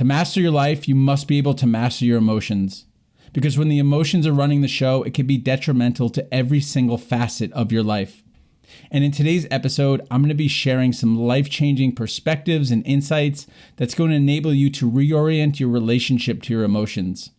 To master your life, you must be able to master your emotions. Because when the emotions are running the show, it can be detrimental to every single facet of your life. And in today's episode, I'm going to be sharing some life-changing perspectives and insights that's going to enable you to reorient your relationship to your emotions.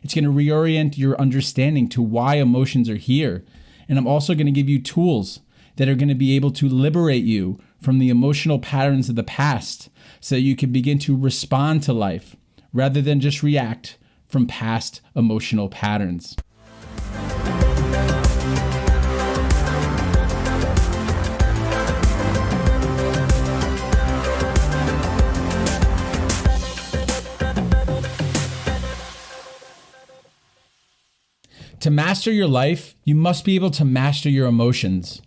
It's going to reorient your understanding to why emotions are here. And I'm also going to give you tools that are going to be able to liberate you from the emotional patterns of the past so that you can begin to respond to life rather than just react from past emotional patterns. To master your life, you must be able to master your emotions.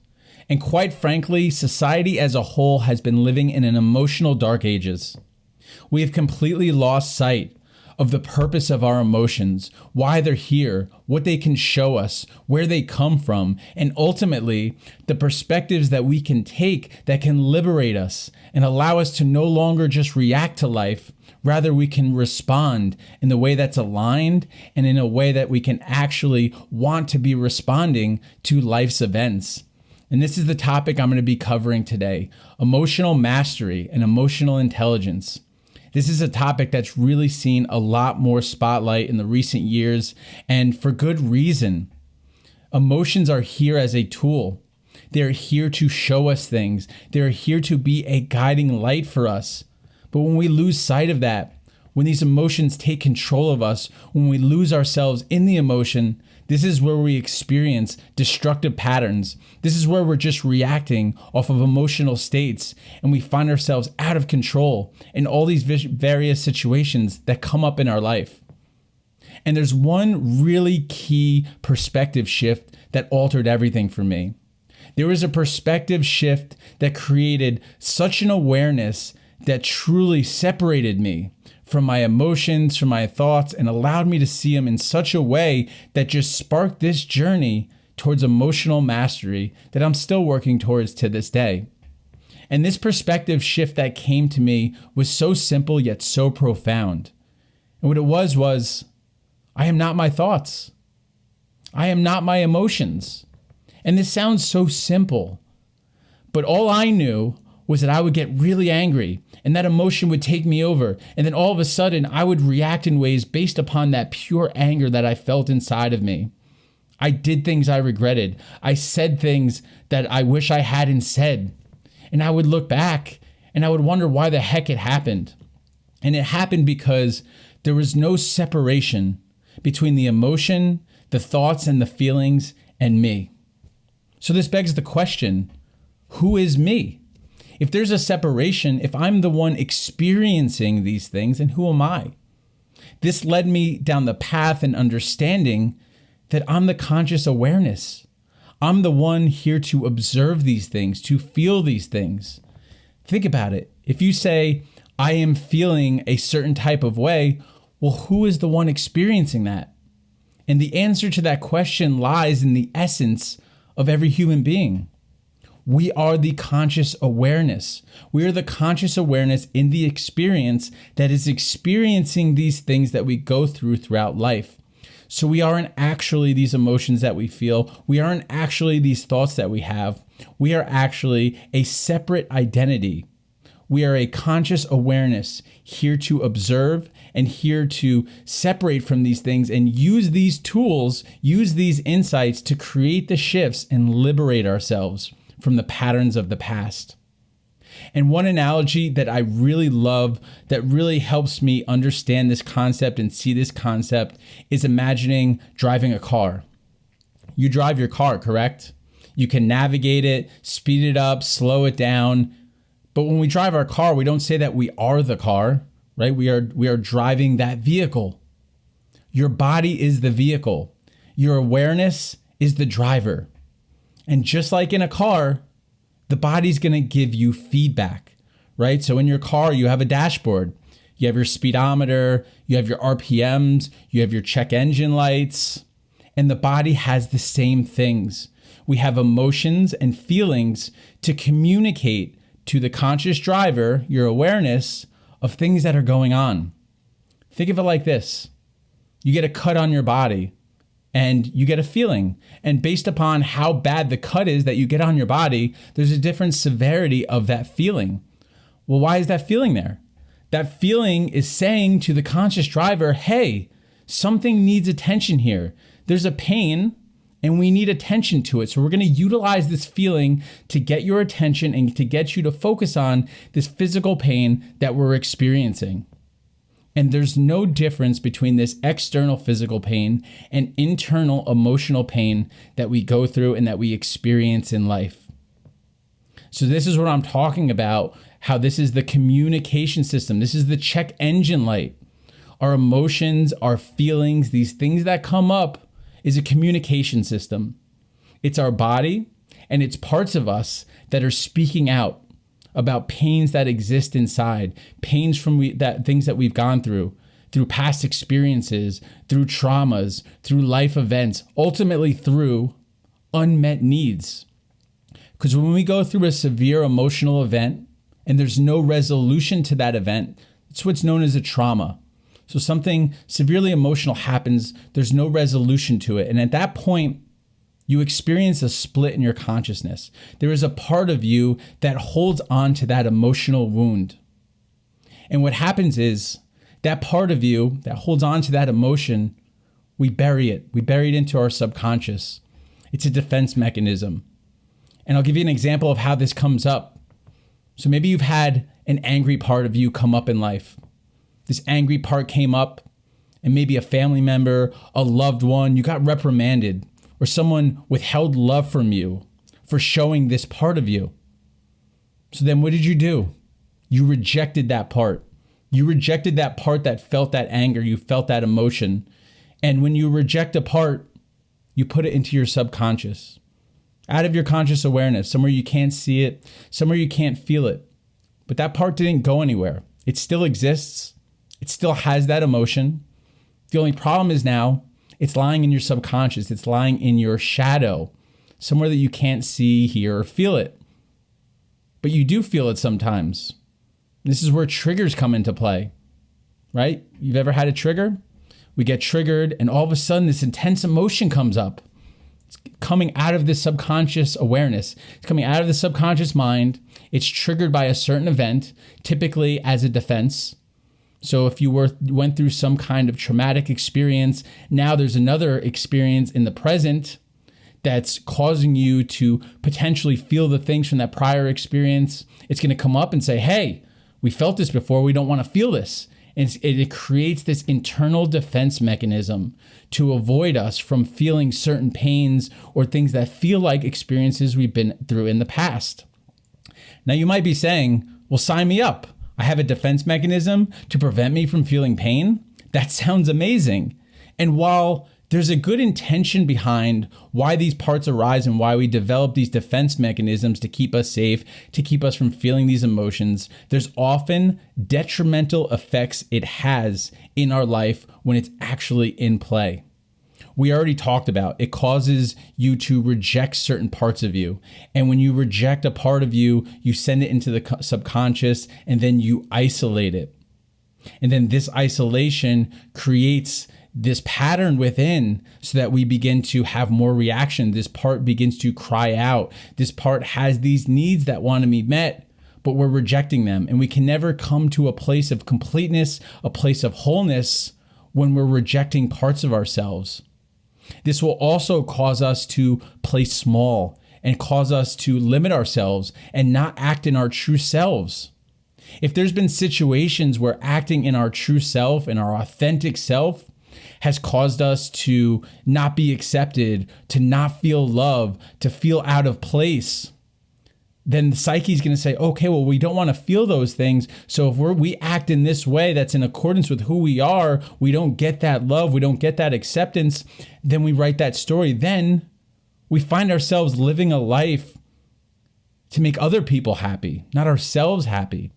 And quite frankly, society as a whole has been living in an emotional dark ages. We have completely lost sight of the purpose of our emotions, why they're here, what they can show us, where they come from, and ultimately the perspectives that we can take that can liberate us and allow us to no longer just react to life. Rather, we can respond in the way that's aligned and in a way that we can actually want to be responding to life's events. And this is the topic I'm going to be covering today: emotional mastery and emotional intelligence. This is a topic that's really seen a lot more spotlight in the recent years, and for good reason. Emotions are here as a tool. They're here to show us things. They're here to be a guiding light for us. But when we lose sight of that, when these emotions take control of us, when we lose ourselves in the emotion, this is where we experience destructive patterns. This is where we're just reacting off of emotional states, and we find ourselves out of control in all these various situations that come up in our life. And there's one really key perspective shift that altered everything for me. There was a perspective shift that created such an awareness that truly separated me from my emotions, from my thoughts, and allowed me to see them in such a way that just sparked this journey towards emotional mastery that I'm still working towards to this day. And this perspective shift that came to me was so simple yet so profound. And what it was, I am not my thoughts. I am not my emotions. And this sounds so simple, but all I knew was that I would get really angry and that emotion would take me over. And then all of a sudden I would react in ways based upon that pure anger that I felt inside of me. I did things I regretted. I said things that I wish I hadn't said. And I would look back and I would wonder why the heck it happened. And it happened because there was no separation between the emotion, the thoughts, and the feelings and me. So this begs the question, who is me? If there's a separation, if I'm the one experiencing these things, then who am I? This led me down the path and understanding that I'm the conscious awareness. I'm the one here to observe these things, to feel these things. Think about it. If you say, I am feeling a certain type of way, well, who is the one experiencing that? And the answer to that question lies in the essence of every human being. We are the conscious awareness. We are the conscious awareness in the experience that is experiencing these things that we go through throughout life. So we aren't actually these emotions that we feel. We aren't actually these thoughts that we have. We are actually a separate identity. We are a conscious awareness here to observe and here to separate from these things and use these tools, use these insights to create the shifts and liberate ourselves from the patterns of the past. And one analogy that I really love that really helps me understand this concept and see this concept is imagining driving a car. You drive your car, correct? You can navigate it, speed it up, slow it down. But when we drive our car, we don't say that we are the car, right? We are driving that vehicle. Your body is the vehicle. Your awareness is the driver. And just like in a car, the body's going to give you feedback, right? So in your car, you have a dashboard. You have your speedometer, you have your RPMs, you have your check engine lights, and the body has the same things. We have emotions and feelings to communicate to the conscious driver, your awareness of things that are going on. Think of it like this. You get a cut on your body and you get a feeling. And based upon how bad the cut is that you get on your body, there's a different severity of that feeling. Well, why is that feeling there? That feeling is saying to the conscious driver, hey, something needs attention here. There's a pain and we need attention to it. So we're going to utilize this feeling to get your attention and to get you to focus on this physical pain that we're experiencing. And there's no difference between this external physical pain and internal emotional pain that we go through and that we experience in life. So this is what I'm talking about, how this is the communication system. This is the check engine light. Our emotions, our feelings, these things that come up is a communication system. It's our body and it's parts of us that are speaking out about pains that exist inside, pains from things that we've gone through past experiences, through traumas, through life events, ultimately through unmet needs. Because when we go through a severe emotional event and there's no resolution to that event, it's what's known as a trauma. So something severely emotional happens, there's no resolution to it. And at that point, you experience a split in your consciousness. There is a part of you that holds on to that emotional wound. And what happens is that part of you that holds on to that emotion, we bury it. We bury it into our subconscious. It's a defense mechanism. And I'll give you an example of how this comes up. So maybe you've had an angry part of you come up in life. This angry part came up and maybe a family member, a loved one, you got reprimanded, or someone withheld love from you for showing this part of you. So then what did you do? You rejected that part. You rejected that part that felt that anger. You felt that emotion. And when you reject a part, you put it into your subconscious, out of your conscious awareness, somewhere you can't see it, somewhere you can't feel it. But that part didn't go anywhere. It still exists. It still has that emotion. The only problem is now it's lying in your subconscious. It's lying in your shadow, somewhere that you can't see, hear, or feel it. But you do feel it sometimes. This is where triggers come into play, right? You've ever had a trigger? We get triggered and all of a sudden this intense emotion comes up. It's coming out of this subconscious awareness. It's coming out of the subconscious mind. It's triggered by a certain event, typically as a defense. So if you went through some kind of traumatic experience, now there's another experience in the present that's causing you to potentially feel the things from that prior experience. It's going to come up and say, hey, we felt this before. We don't want to feel this. And it creates this internal defense mechanism to avoid us from feeling certain pains or things that feel like experiences we've been through in the past. Now you might be saying, well, sign me up. I have a defense mechanism to prevent me from feeling pain. That sounds amazing. And while there's a good intention behind why these parts arise and why we develop these defense mechanisms to keep us safe, to keep us from feeling these emotions, there's often detrimental effects it has in our life when it's actually in play. We already talked about it causes you to reject certain parts of you. And when you reject a part of you, you send it into the subconscious and then you isolate it. And then this isolation creates this pattern within so that we begin to have more reaction. This part begins to cry out. This part has these needs that want to be met, but we're rejecting them. And we can never come to a place of completeness, a place of wholeness when we're rejecting parts of ourselves. This will also cause us to play small and cause us to limit ourselves and not act in our true selves. If there's been situations where acting in our true self and our authentic self has caused us to not be accepted, to not feel love, to feel out of place, then the psyche is going to say, okay, well, we don't want to feel those things. So if we act in this way that's in accordance with who we are, we don't get that love, we don't get that acceptance, then we write that story. Then we find ourselves living a life to make other people happy, not ourselves happy.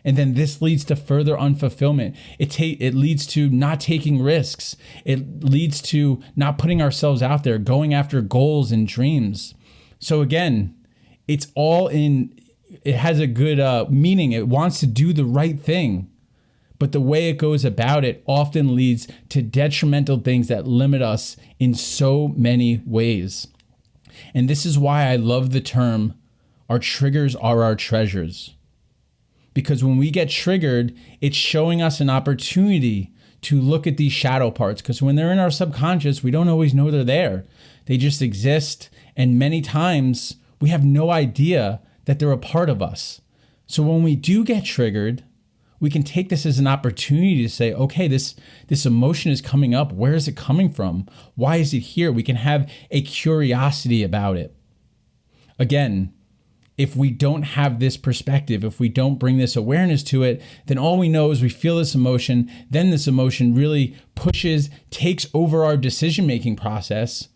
And then this leads to further unfulfillment. It leads to not taking risks. It leads to not putting ourselves out there, going after goals and dreams. So again, it has a good meaning. It wants to do the right thing, but the way it goes about it often leads to detrimental things that limit us in so many ways. And this is why I love the term, our triggers are our treasures. Because when we get triggered, it's showing us an opportunity to look at these shadow parts. Because when they're in our subconscious, we don't always know they're there. They just exist. And many times we have no idea that they're a part of us. So when we do get triggered, we can take this as an opportunity to say, okay, this emotion is coming up. Where is it coming from? Why is it here? We can have a curiosity about it. Again, if we don't have this perspective, if we don't bring this awareness to it, then all we know is we feel this emotion, then this emotion really takes over our decision-making process.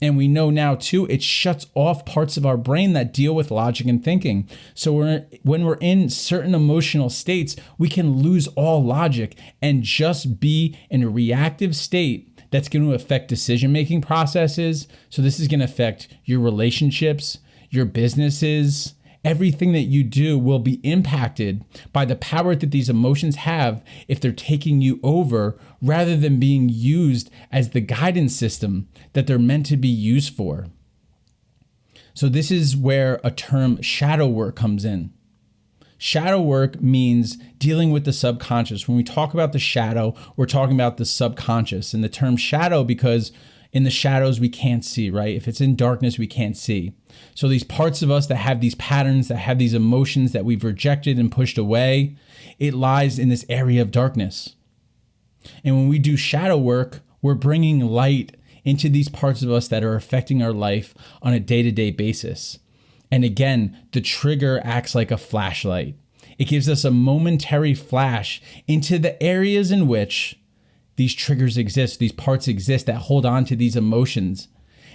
And we know now too, it shuts off parts of our brain that deal with logic and thinking. So when we're in certain emotional states, we can lose all logic and just be in a reactive state that's going to affect decision-making processes. So this is going to affect your relationships, your businesses. Everything that you do will be impacted by the power that these emotions have if they're taking you over rather than being used as the guidance system that they're meant to be used for. So this is where a term shadow work comes in. Shadow work means dealing with the subconscious. When we talk about the shadow, we're talking about the subconscious. And the term shadow because in the shadows we can't see, right? If it's in darkness, we can't see. So these parts of us that have these patterns, that have these emotions that we've rejected and pushed away, it lies in this area of darkness. And when we do shadow work, we're bringing light into these parts of us that are affecting our life on a day-to-day basis. And again, the trigger acts like a flashlight. It gives us a momentary flash into the areas in which these triggers exist, these parts exist that hold on to these emotions.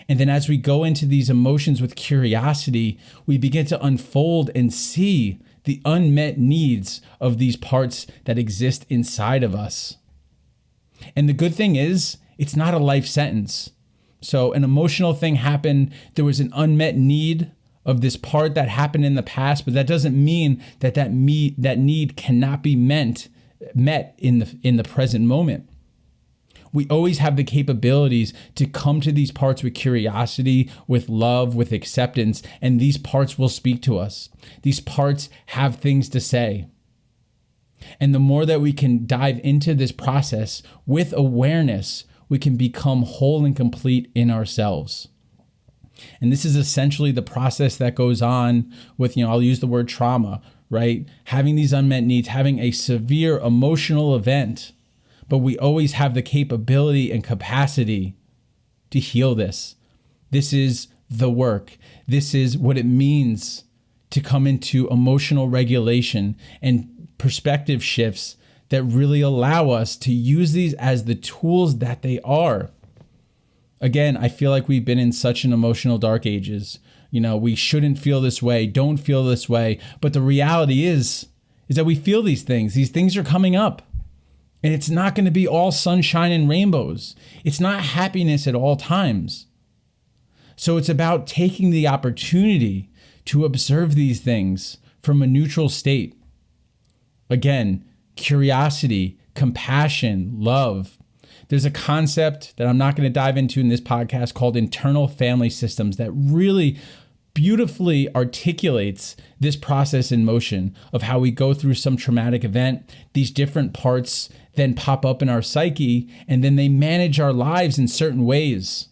And then as we go into these emotions with curiosity, we begin to unfold and see the unmet needs of these parts that exist inside of us. And the good thing is, it's not a life sentence. So an emotional thing happened, there was an unmet need of this part that happened in the past, but that doesn't mean that need cannot be met in the present moment. We always have the capabilities to come to these parts with curiosity, with love, with acceptance, and these parts will speak to us. These parts have things to say. And the more that we can dive into this process with awareness, we can become whole and complete in ourselves. And this is essentially the process that goes on with, I'll use the word trauma, right? Having these unmet needs, having a severe emotional event. But we always have the capability and capacity to heal this. This is the work. This is what it means to come into emotional regulation and perspective shifts that really allow us to use these as the tools that they are. Again, I feel like we've been in such an emotional dark ages. We shouldn't feel this way. Don't feel this way. But the reality is that we feel these things. These things are coming up. And it's not going to be all sunshine and rainbows. It's not happiness at all times. So it's about taking the opportunity to observe these things from a neutral state. Again, curiosity, compassion, love. There's a concept that I'm not going to dive into in this podcast called internal family systems that really beautifully articulates this process in motion of how we go through some traumatic event. These different parts then pop up in our psyche, and then they manage our lives in certain ways.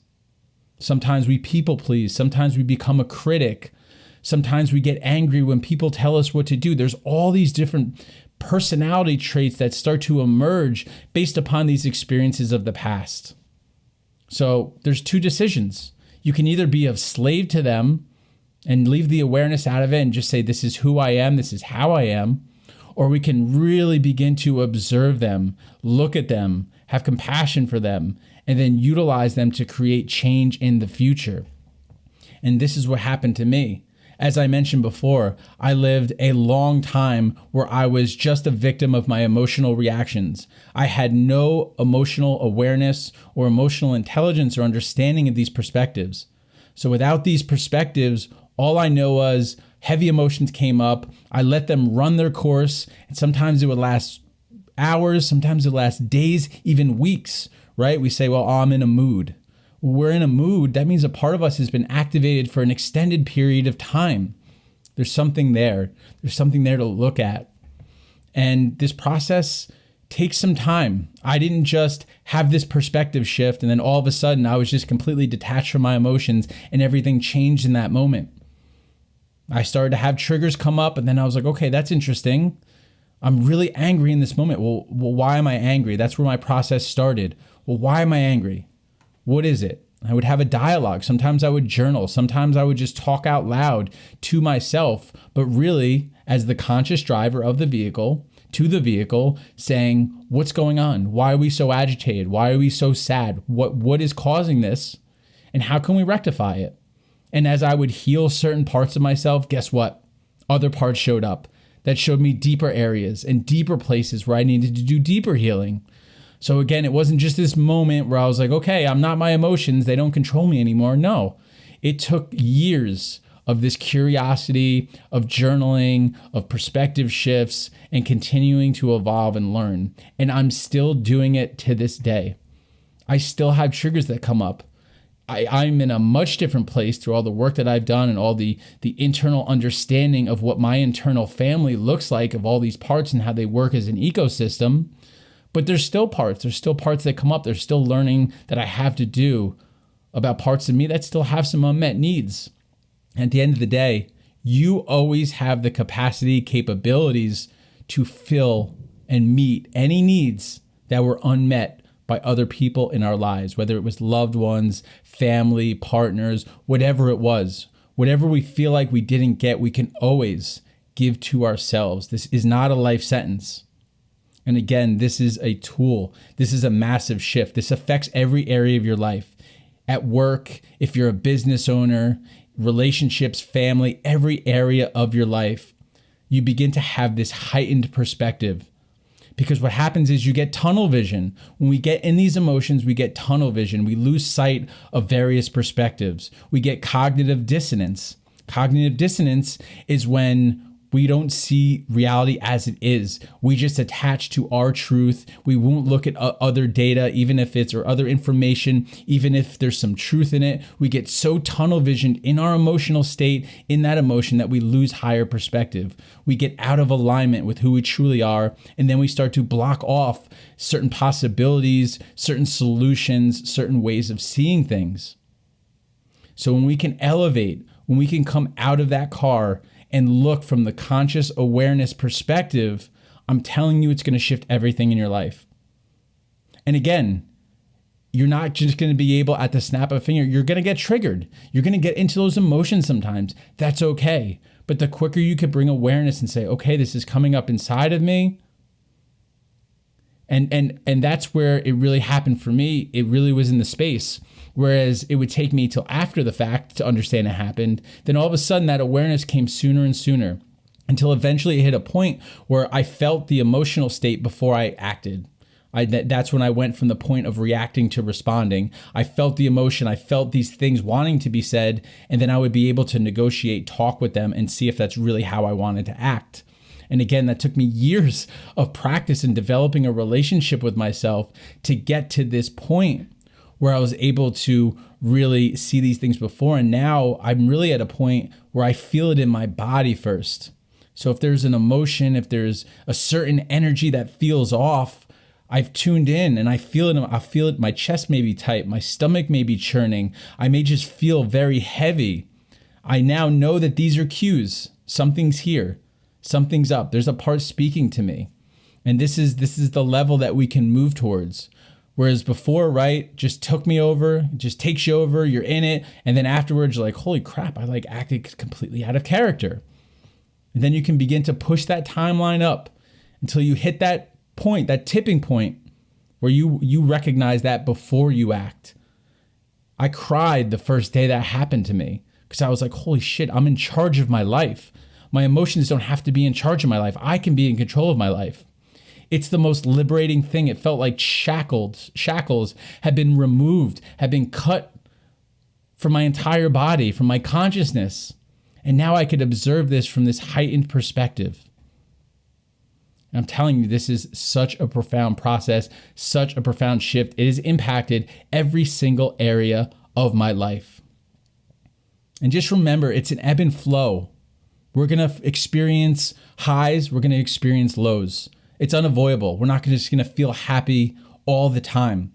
Sometimes we people please. Sometimes we become a critic. Sometimes we get angry when people tell us what to do. There's all these different personality traits that start to emerge based upon these experiences of the past. So there's two decisions. You can either be a slave to them and leave the awareness out of it and just say, this is who I am, this is how I am. Or we can really begin to observe them, look at them, have compassion for them, and then utilize them to create change in the future. And this is what happened to me. As I mentioned before, I lived a long time where I was just a victim of my emotional reactions. I had no emotional awareness or emotional intelligence or understanding of these perspectives. So without these perspectives, all I know was heavy emotions came up. I let them run their course, and sometimes it would last hours, sometimes it lasts days, even weeks, right? We say, well, I'm in a mood. Well, we're in a mood. That means a part of us has been activated for an extended period of time. There's something there. There's something there to look at. And this process takes some time. I didn't just have this perspective shift and then all of a sudden I was just completely detached from my emotions and everything changed in that moment. I started to have triggers come up and then I was like, okay, that's interesting. I'm really angry in this moment. Well, why am I angry? That's where my process started. Well, why am I angry? What is it? I would have a dialogue. Sometimes I would journal. Sometimes I would just talk out loud to myself, but really as the conscious driver of the vehicle, to the vehicle, saying, what's going on? Why are we so agitated? Why are we so sad? What is causing this? And how can we rectify it? And as I would heal certain parts of myself, guess what? Other parts showed up that showed me deeper areas and deeper places where I needed to do deeper healing. So again, it wasn't just this moment where I was like, okay, I'm not my emotions. They don't control me anymore. No, it took years of this curiosity, of journaling, of perspective shifts, and continuing to evolve and learn. And I'm still doing it to this day. I still have triggers that come up. I'm in a much different place through all the work that I've done and all the internal understanding of what my internal family looks like, of all these parts and how they work as an ecosystem. But there's still parts that come up. There's still learning that I have to do about parts of me that still have some unmet needs. At the end of the day, you always have the capacity, capabilities to fill and meet any needs that were unmet by other people in our lives, whether it was loved ones, family, partners, whatever it was. Whatever we feel like we didn't get, we can always give to ourselves. This is not a life sentence. And again, this is a tool. This is a massive shift. This affects every area of your life. At work, if you're a business owner, relationships, family, every area of your life, you begin to have this heightened perspective. Because what happens is you get tunnel vision. When we get in these emotions, we get tunnel vision. We lose sight of various perspectives. We get cognitive dissonance. Cognitive dissonance is when we don't see reality as it is. We just attach to our truth. We won't look at other data, even if it's, or other information, even if there's some truth in it. We get so tunnel visioned in our emotional state, in that emotion, that we lose higher perspective. We get out of alignment with who we truly are. And then we start to block off certain possibilities, certain solutions, certain ways of seeing things. So when we can elevate, when we can come out of that car and look from the conscious awareness perspective, I'm telling you, it's going to shift everything in your life. And again, you're not just going to be able at the snap of a finger. You're going to get triggered. You're going to get into those emotions sometimes. That's okay. But the quicker you could bring awareness and say, okay, this is coming up inside of me. And that's where it really happened for me. It really was in the space. Whereas it would take me till after the fact to understand it happened. Then all of a sudden that awareness came sooner and sooner, until eventually it hit a point where I felt the emotional state before I acted. That's when I went from the point of reacting to responding. I felt the emotion. I felt these things wanting to be said. And then I would be able to negotiate, talk with them, and see if that's really how I wanted to act. And again, that took me years of practice in developing a relationship with myself to get to this point where I was able to really see these things before. And now I'm really at a point where I feel it in my body first. So if there's an emotion, if there's a certain energy that feels off, I've tuned in and I feel it. I feel it. My chest may be tight. My stomach may be churning. I may just feel very heavy. I now know that these are cues. Something's here. Something's up. There's a part speaking to me. And this is the level that we can move towards. Whereas before, right, just took me over, it just takes you over, you're in it. And then afterwards, you're like, holy crap, I acted completely out of character. And then you can begin to push that timeline up until you hit that point, that tipping point, where you recognize that before you act. I cried the first day that happened to me because I was like, holy shit, I'm in charge of my life. My emotions don't have to be in charge of my life. I can be in control of my life. It's the most liberating thing. It felt like shackles had been removed, had been cut from my entire body, from my consciousness. And now I could observe this from this heightened perspective. And I'm telling you, this is such a profound process, such a profound shift. It has impacted every single area of my life. And just remember, it's an ebb and flow. We're going to experience highs. We're going to experience lows. It's unavoidable. We're not just going to feel happy all the time.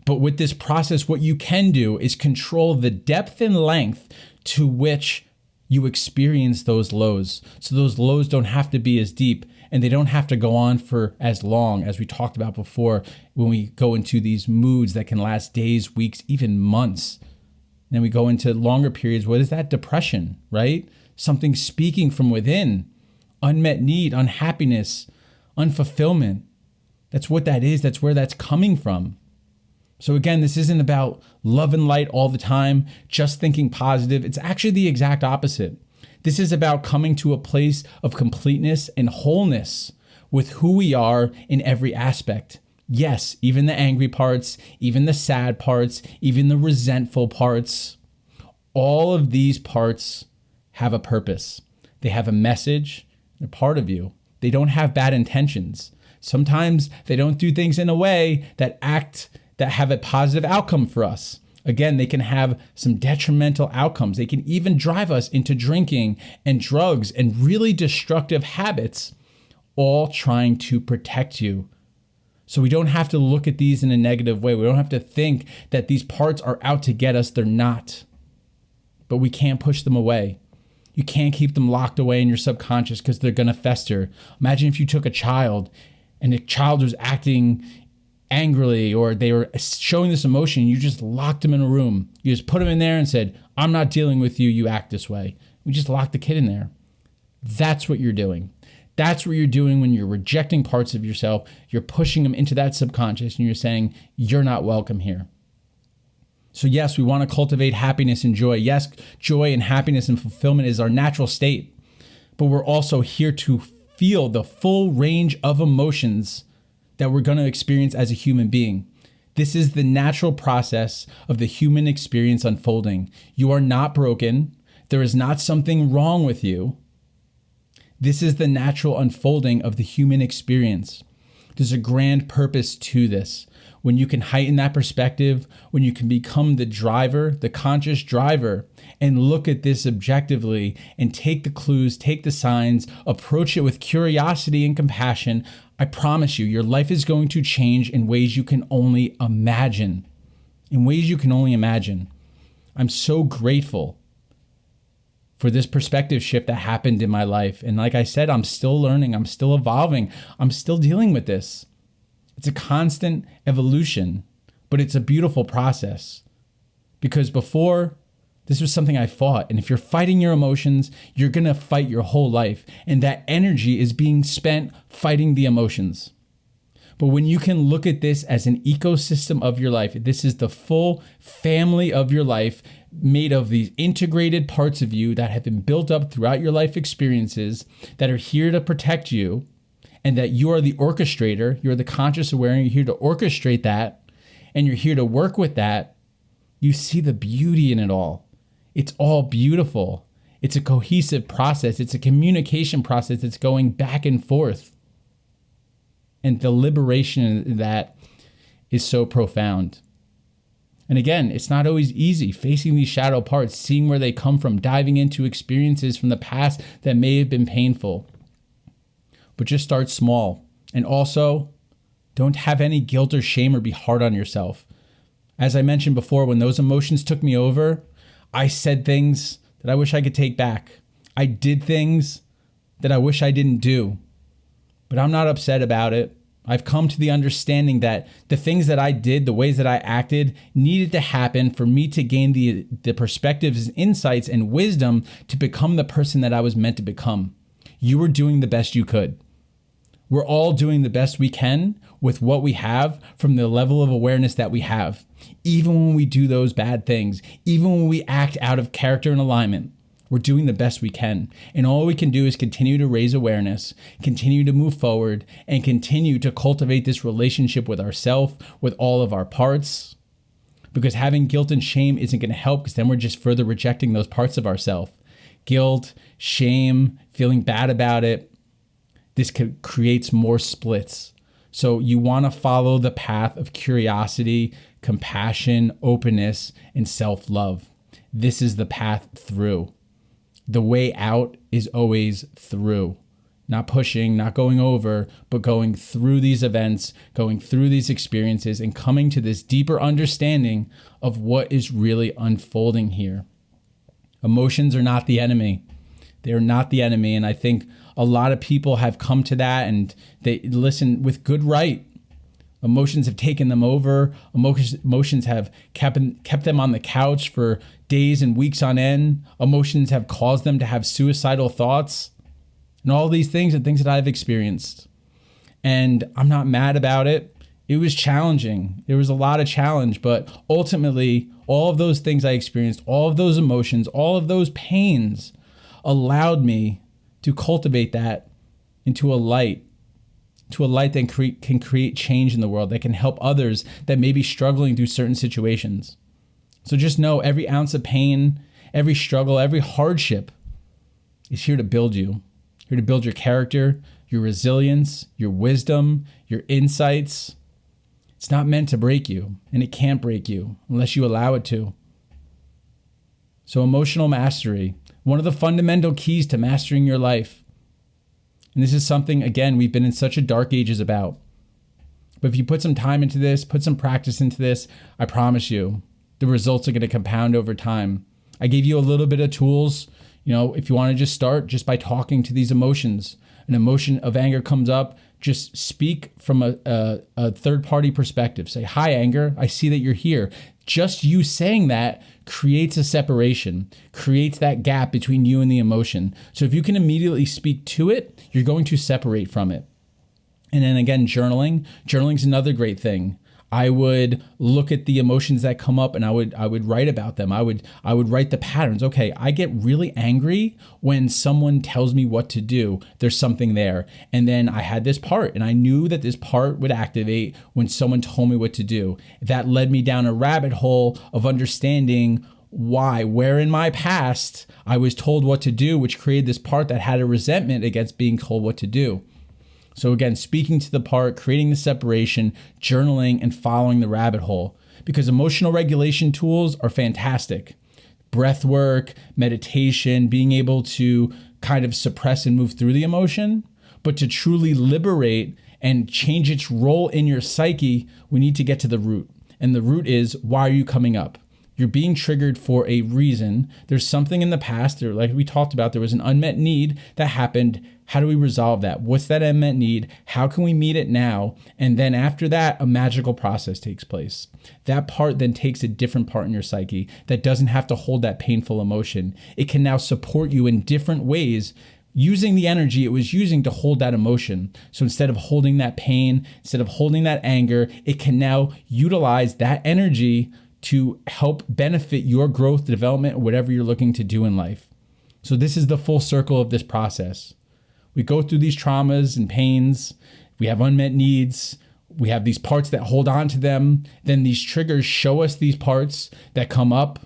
But with this process, what you can do is control the depth and length to which you experience those lows. So those lows don't have to be as deep, and they don't have to go on for as long as we talked about before when we go into these moods that can last days, weeks, even months. And then we go into longer periods. What is that? Depression, right? Something speaking from within, unmet need, unhappiness, unfulfillment. That's what that is. That's where that's coming from. So again, this isn't about love and light all the time, just thinking positive. It's actually the exact opposite. This is about coming to a place of completeness and wholeness with who we are in every aspect. Yes, even the angry parts, even the sad parts, even the resentful parts. All of these parts have a purpose. They have a message. They're part of you. They don't have bad intentions. Sometimes they don't do things in a way that have a positive outcome for us. Again, they can have some detrimental outcomes. They can even drive us into drinking and drugs and really destructive habits, all trying to protect you. So we don't have to look at these in a negative way. We don't have to think that these parts are out to get us. They're not. But we can't push them away. You can't keep them locked away in your subconscious because they're going to fester. Imagine if you took a child and the child was acting angrily, or they were showing this emotion, you just locked them in a room. You just put them in there and said, I'm not dealing with you, you act this way. We just locked the kid in there. That's what you're doing. That's what you're doing when you're rejecting parts of yourself. You're pushing them into that subconscious and you're saying, you're not welcome here. So yes, we want to cultivate happiness and joy. Yes, joy and happiness and fulfillment is our natural state, but we're also here to feel the full range of emotions that we're going to experience as a human being. This is the natural process of the human experience unfolding. You are not broken. There is not something wrong with you. This is the natural unfolding of the human experience. There's a grand purpose to this. When you can heighten that perspective, when you can become the driver, the conscious driver, and look at this objectively and take the clues, take the signs, approach it with curiosity and compassion, I promise you, your life is going to change in ways you can only imagine. In ways you can only imagine. I'm so grateful for this perspective shift that happened in my life. And like I said, I'm still learning, I'm still evolving, I'm still dealing with this. It's a constant evolution, but it's a beautiful process. Because before, this was something I fought. And if you're fighting your emotions, you're going to fight your whole life. And that energy is being spent fighting the emotions. But when you can look at this as an ecosystem of your life, this is the full family of your life made of these integrated parts of you that have been built up throughout your life experiences that are here to protect you, and that you are the orchestrator, you're the conscious aware, you're here to orchestrate that, and you're here to work with that, you see the beauty in it all. It's all beautiful. It's a cohesive process. It's a communication process that's going back and forth. And the liberation in that is so profound. And again, it's not always easy facing these shadow parts, seeing where they come from, diving into experiences from the past that may have been painful. But just start small. And also, don't have any guilt or shame or be hard on yourself. As I mentioned before, when those emotions took me over, I said things that I wish I could take back. I did things that I wish I didn't do. But I'm not upset about it. I've come to the understanding that the things that I did, the ways that I acted, needed to happen for me to gain the perspectives, insights, and wisdom to become the person that I was meant to become. You were doing the best you could. We're all doing the best we can with what we have from the level of awareness that we have. Even when we do those bad things, even when we act out of character and alignment, we're doing the best we can. And all we can do is continue to raise awareness, continue to move forward, and continue to cultivate this relationship with ourselves, with all of our parts. Because having guilt and shame isn't going to help, because then we're just further rejecting those parts of ourselves. Guilt, shame, feeling bad about it. this creates more splits. So you want to follow the path of curiosity, compassion, openness, and self-love. This is the path through. The way out is always through. Not pushing, not going over, but going through these events, going through these experiences, and coming to this deeper understanding of what is really unfolding here. Emotions are not the enemy. They're not the enemy. And I think a lot of people have come to that, and they listen with good right. Emotions have taken them over. Emotions have kept them on the couch for days and weeks on end. Emotions have caused them to have suicidal thoughts. And all these things and things that I've experienced. And I'm not mad about it. It was challenging. There was a lot of challenge, but ultimately, all of those things I experienced, all of those emotions, all of those pains allowed me to cultivate that into a light that can create change in the world, that can help others that may be struggling through certain situations. So just know every ounce of pain, every struggle, every hardship is here to build you. Here to build your character, your resilience, your wisdom, your insights. It's not meant to break you, and it can't break you unless you allow it to. So emotional mastery, one of the fundamental keys to mastering your life. And this is something, again, we've been in such a dark ages about. But if you put some time into this, put some practice into this, I promise you, the results are going to compound over time. I gave you a little bit of tools. If you want to just start just by talking to these emotions, an emotion of anger comes up, just speak from a third-party perspective. Say, hi, anger, I see that you're here. Just you saying that creates a separation, creates that gap between you and the emotion. So if you can immediately speak to it, you're going to separate from it. And then again, journaling. Journaling is another great thing. I would look at the emotions that come up and I would write about them. I would write the patterns. Okay, I get really angry when someone tells me what to do. There's something there. And then I had this part and I knew that this part would activate when someone told me what to do. That led me down a rabbit hole of understanding where in my past I was told what to do, which created this part that had a resentment against being told what to do. So again, speaking to the part, creating the separation, journaling, and following the rabbit hole. Because emotional regulation tools are fantastic. Breath work, meditation, being able to kind of suppress and move through the emotion. But to truly liberate and change its role in your psyche, we need to get to the root. And the root is, why are you coming up? You're being triggered for a reason. There's something in the past, or like we talked about, there was an unmet need that happened. How do we resolve that? What's that unmet need? How can we meet it now? And then after that, a magical process takes place. That part then takes a different part in your psyche that doesn't have to hold that painful emotion. It can now support you in different ways using the energy it was using to hold that emotion. So instead of holding that pain, instead of holding that anger, it can now utilize that energy to help benefit your growth, development, or whatever you're looking to do in life. So this is the full circle of this process. We go through these traumas and pains. We have unmet needs. We have these parts that hold on to them. Then these triggers show us these parts that come up.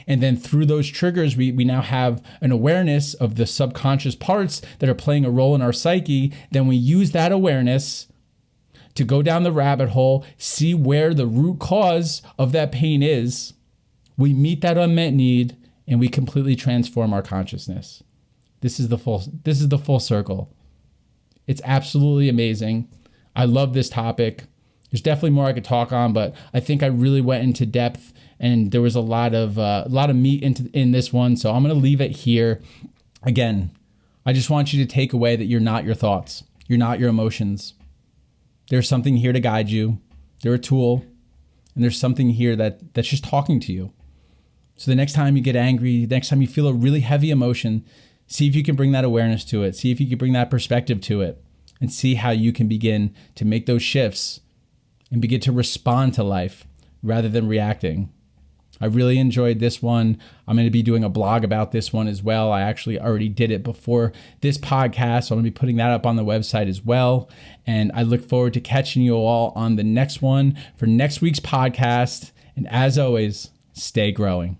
And then through those triggers, we now have an awareness of the subconscious parts that are playing a role in our psyche. Then we use that awareness to go down the rabbit hole, see where the root cause of that pain is. We meet that unmet need and we completely transform our consciousness. This is the full circle. It's absolutely amazing. I love this topic. There's definitely more I could talk on, but I think I really went into depth and there was a lot of meat in this one. So I'm going to leave it here. Again, I just want you to take away that you're not your thoughts. You're not your emotions. There's something here to guide you. They're a tool. And there's something here that's just talking to you. So the next time you get angry, the next time you feel a really heavy emotion, see if you can bring that awareness to it. See if you can bring that perspective to it. And see how you can begin to make those shifts and begin to respond to life rather than reacting. I really enjoyed this one. I'm going to be doing a blog about this one as well. I actually already did it before this podcast, so I'm going to be putting that up on the website as well. And I look forward to catching you all on the next one for next week's podcast. And as always, stay growing.